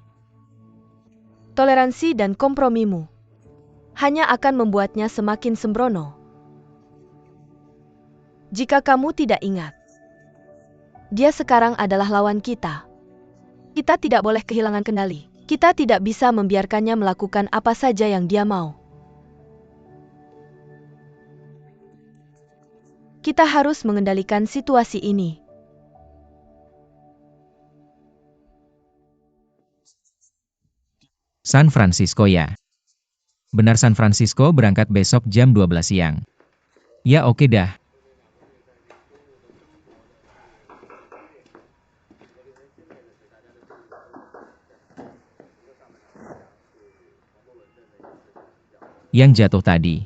Toleransi dan kompromimu hanya akan membuatnya semakin sembrono. Jika kamu tidak ingat, dia sekarang adalah lawan kita. Kita tidak boleh kehilangan kendali. Kita tidak bisa membiarkannya melakukan apa saja yang dia mau. Kita harus mengendalikan situasi ini. San Francisco ya. Benar, San Francisco berangkat besok jam 12 siang. Ya oke dah. Yang jatuh tadi.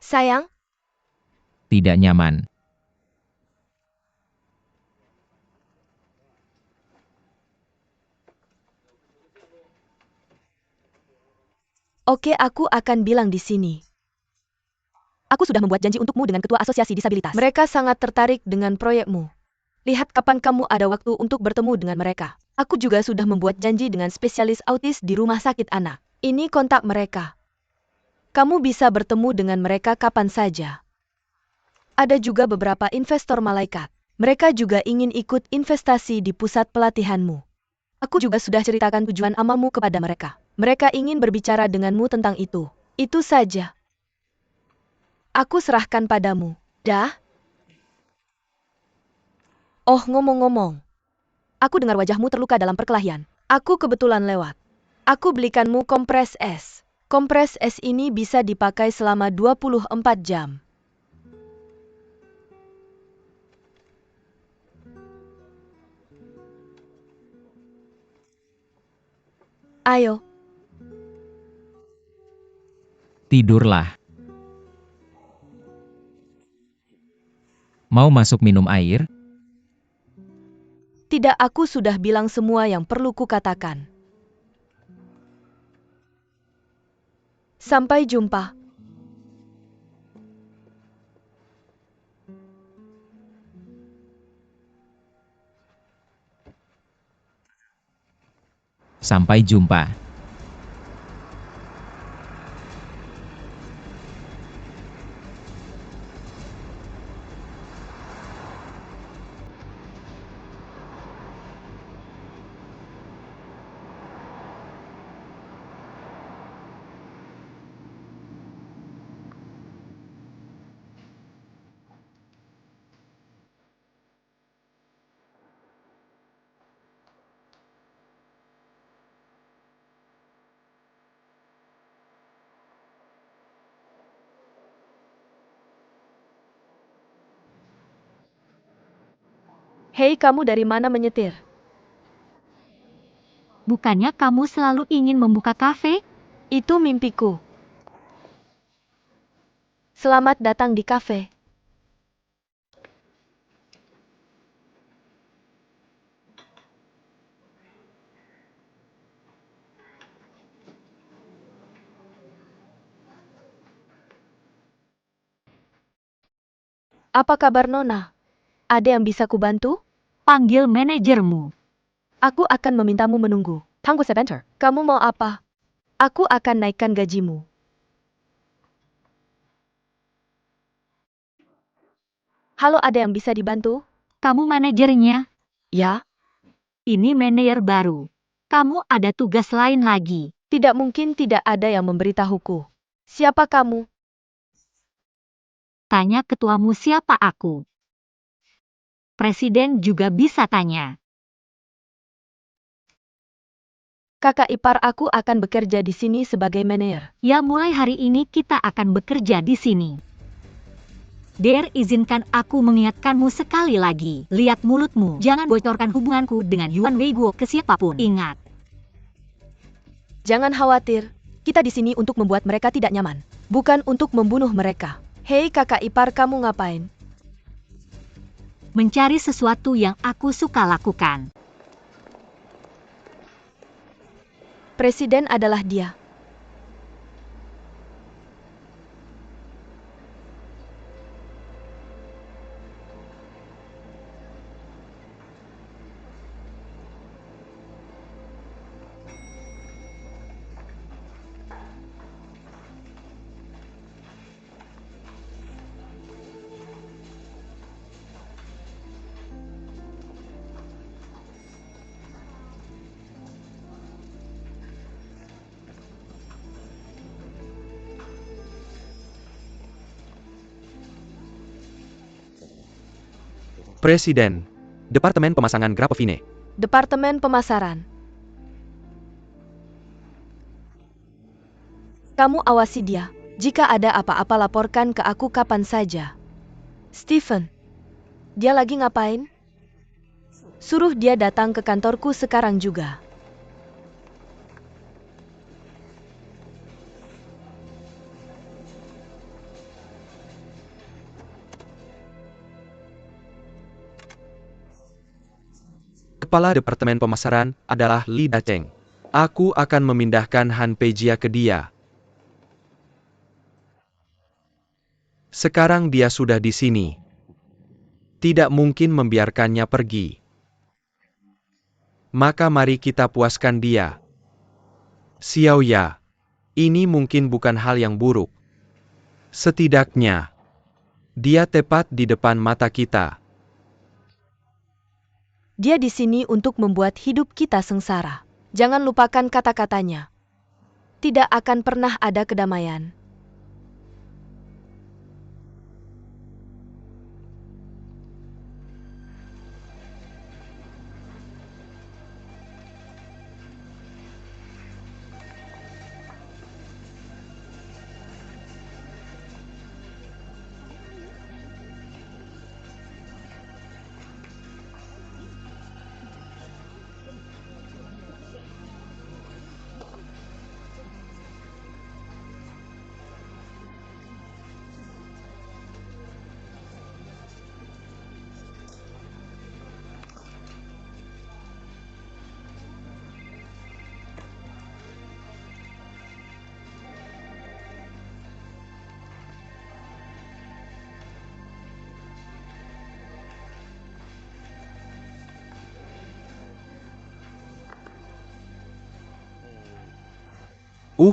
Sayang, Tidak nyaman. oke aku akan bilang di sini. Aku sudah membuat janji untukmu dengan Ketua Asosiasi Disabilitas. Mereka sangat tertarik dengan proyekmu. Lihat kapan kamu ada waktu untuk bertemu dengan mereka. Aku juga sudah membuat janji dengan spesialis autis di rumah sakit anak. Ini kontak mereka. Kamu bisa bertemu dengan mereka kapan saja. Ada juga beberapa investor malaikat. Mereka juga ingin ikut investasi di pusat pelatihanmu. Aku juga sudah ceritakan tujuan amalmu kepada mereka. Mereka ingin berbicara denganmu tentang itu. Itu saja. Aku serahkan padamu. Dah? Oh, ngomong-ngomong. Aku dengar wajahmu terluka dalam perkelahian. Aku kebetulan lewat. Aku belikanmu kompres es. Kompres es ini bisa dipakai selama 24 jam. Ayo, Tidurlah. Mau masuk minum air? tidak, aku sudah bilang semua yang perlu kukatakan. Sampai jumpa. Sampai jumpa. Hei, kamu dari mana menyetir? Bukannya kamu selalu ingin membuka kafe? Itu mimpiku. Selamat datang di kafe. Apa kabar Nona? Ada yang bisa kubantu? Panggil manajermu. Aku akan memintamu menunggu. Tunggu sebentar. Kamu mau apa? Aku akan naikkan gajimu. Halo, ada yang bisa dibantu? Kamu manajernya? Ya, Ini manajer baru. Kamu ada tugas lain lagi. tidak mungkin tidak ada yang memberitahuku. Siapa kamu? Tanya ketuamu siapa aku. Presiden juga bisa tanya. Kakak ipar aku akan bekerja di sini sebagai manajer. Ya, mulai hari ini kita akan bekerja di sini. Der, izinkan aku mengingatkanmu sekali lagi. Lihat mulutmu. Jangan bocorkan hubunganku dengan Yuan Weigo ke siapapun. Ingat. Jangan khawatir. Kita di sini untuk membuat mereka tidak nyaman. Bukan untuk membunuh mereka. Hei kakak ipar, kamu ngapain? Mencari sesuatu yang aku suka lakukan. Presiden adalah dia. Presiden, Departemen Pemasangan Grapovine. Departemen Pemasaran. Kamu awasi dia. Jika ada apa-apa laporkan ke aku kapan saja. Stephen, dia lagi ngapain? Suruh dia datang ke kantorku sekarang juga. Kepala Departemen Pemasaran adalah Li Dacheng. Aku akan memindahkan Han Peijia ke dia. Sekarang dia sudah di sini. Tidak mungkin membiarkannya pergi. Maka mari kita puaskan dia. Xiao Ya, ini mungkin bukan hal yang buruk. Setidaknya, dia tepat di depan mata kita. Dia di sini untuk membuat hidup kita sengsara. Jangan lupakan kata-katanya. Tidak akan pernah ada kedamaian.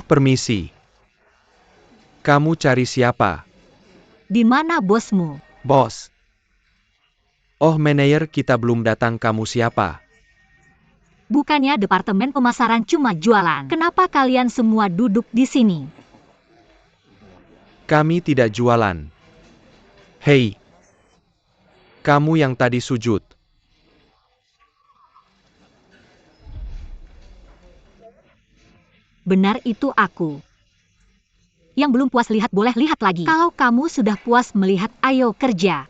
Permisi. Kamu cari siapa? Di mana bosmu? Bos. Oh, manajer, kita belum datang. Kamu siapa? Bukannya departemen pemasaran cuma jualan. Kenapa kalian semua duduk di sini? Kami tidak jualan. Hei. Kamu yang tadi sujud. Benar, itu aku. Yang belum puas lihat boleh lihat lagi. Kalau kamu sudah puas melihat, ayo kerja.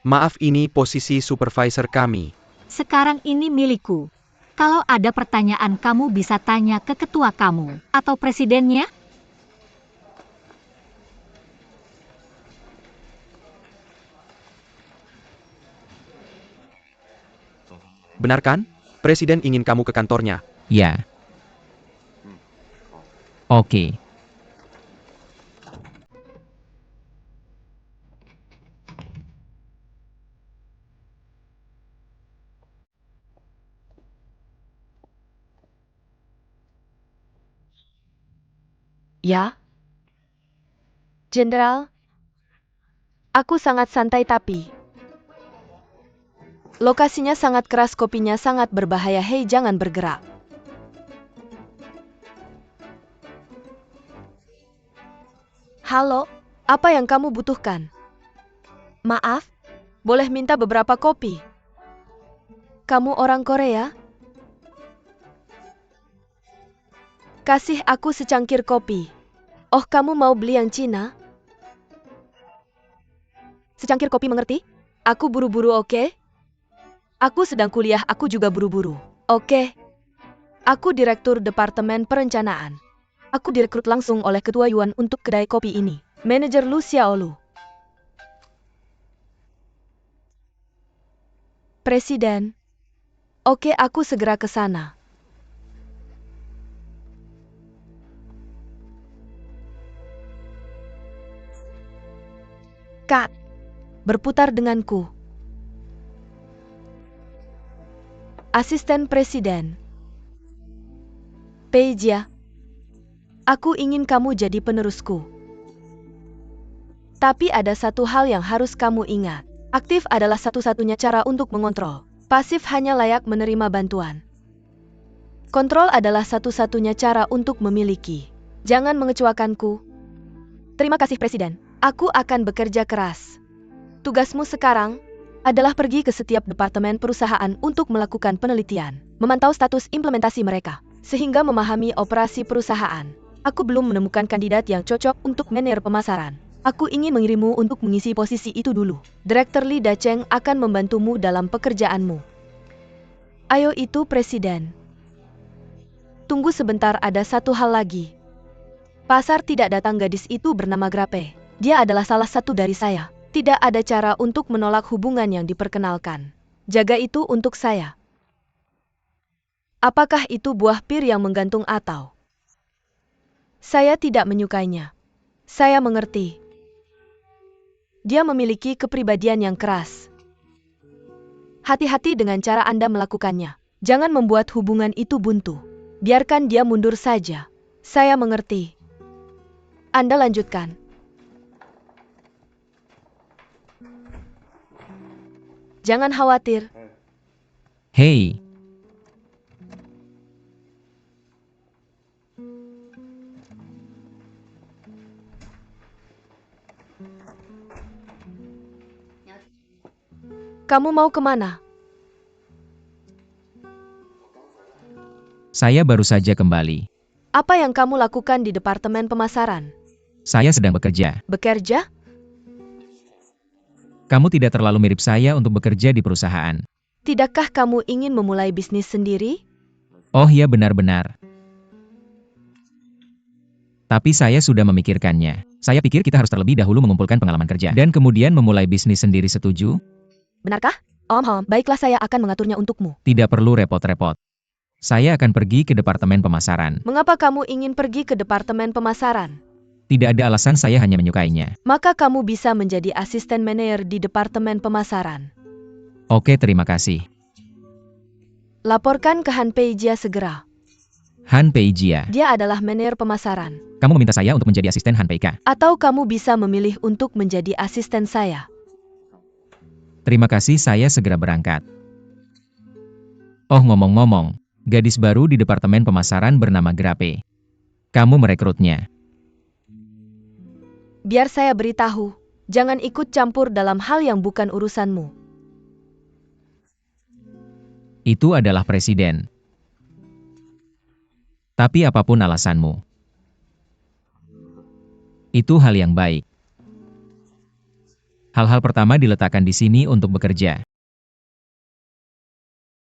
Maaf, ini posisi supervisor kami. Sekarang ini milikku. Kalau ada pertanyaan kamu bisa tanya ke ketua kamu atau presidennya. Benar kan? Presiden ingin kamu ke kantornya. Ya. Oke. Ya? Jenderal? Aku sangat santai tapi... Lokasinya sangat keras, kopinya sangat berbahaya. Hei, jangan bergerak. Halo, apa yang kamu butuhkan? Maaf, boleh minta beberapa kopi? Kamu orang Korea? Kasih aku secangkir kopi. Oh, kamu mau beli yang Cina? Secangkir kopi, mengerti? Aku buru-buru, oke? Aku sedang kuliah, aku juga buru-buru. Oke. Aku direktur Departemen Perencanaan. Aku direkrut langsung oleh Ketua Yuan untuk kedai kopi ini. Manajer Lu Xiaolu. Presiden. Oke, aku segera ke sana. Kak, berputar denganku. Asisten Presiden. Peijia. Aku ingin kamu jadi penerusku. Tapi ada satu hal yang harus kamu ingat. Aktif adalah satu-satunya cara untuk mengontrol. Pasif hanya layak menerima bantuan. Kontrol adalah satu-satunya cara untuk memiliki. Jangan mengecewakanku. Terima kasih, Presiden. Aku akan bekerja keras. Tugasmu sekarang adalah pergi ke setiap departemen perusahaan untuk melakukan penelitian, memantau status implementasi mereka, sehingga memahami operasi perusahaan. Aku belum menemukan kandidat yang cocok untuk manajer pemasaran. Aku ingin mengirimmu untuk mengisi posisi itu dulu. Direktur Li Dacheng akan membantumu dalam pekerjaanmu. Ayo, itu Presiden. Tunggu sebentar, ada satu hal lagi. Pasar tidak datang gadis itu bernama Grape. Dia adalah salah satu dari saya. Tidak ada cara untuk menolak hubungan yang diperkenalkan. Jaga itu untuk saya. Apakah itu buah pir yang menggantung atau? Saya tidak menyukainya. Saya mengerti. Dia memiliki kepribadian yang keras. Hati-hati dengan cara Anda melakukannya. Jangan membuat hubungan itu buntu. Biarkan dia mundur saja. Saya mengerti. Anda lanjutkan. Jangan khawatir. Hei, Kamu mau kemana? saya baru saja kembali. Apa yang kamu lakukan di departemen pemasaran? Saya sedang bekerja. Bekerja? Kamu tidak terlalu mirip saya untuk bekerja di perusahaan. Tidakkah kamu ingin memulai bisnis sendiri? Oh ya, benar-benar. Tapi saya sudah memikirkannya. Saya pikir kita harus terlebih dahulu mengumpulkan pengalaman kerja dan kemudian memulai bisnis sendiri, setuju? Benarkah? Baiklah, saya akan mengaturnya untukmu. Tidak perlu repot-repot. Saya akan pergi ke departemen pemasaran. Mengapa kamu ingin pergi ke departemen pemasaran? Tidak ada alasan, saya hanya menyukainya. Maka kamu bisa menjadi asisten manajer di departemen pemasaran. Oke, terima kasih. Laporkan ke Han Peijia segera. Han Peijia. Dia adalah manajer pemasaran. Kamu meminta saya untuk menjadi asisten Han Peika. Atau kamu bisa memilih untuk menjadi asisten saya. Terima kasih, saya segera berangkat. Oh, ngomong-ngomong, gadis baru di departemen pemasaran bernama Grape. Kamu merekrutnya. Biar saya beritahu, jangan ikut campur dalam hal yang bukan urusanmu. Itu adalah presiden. Tapi apapun alasanmu, itu hal yang baik. Hal-hal pertama diletakkan di sini untuk bekerja.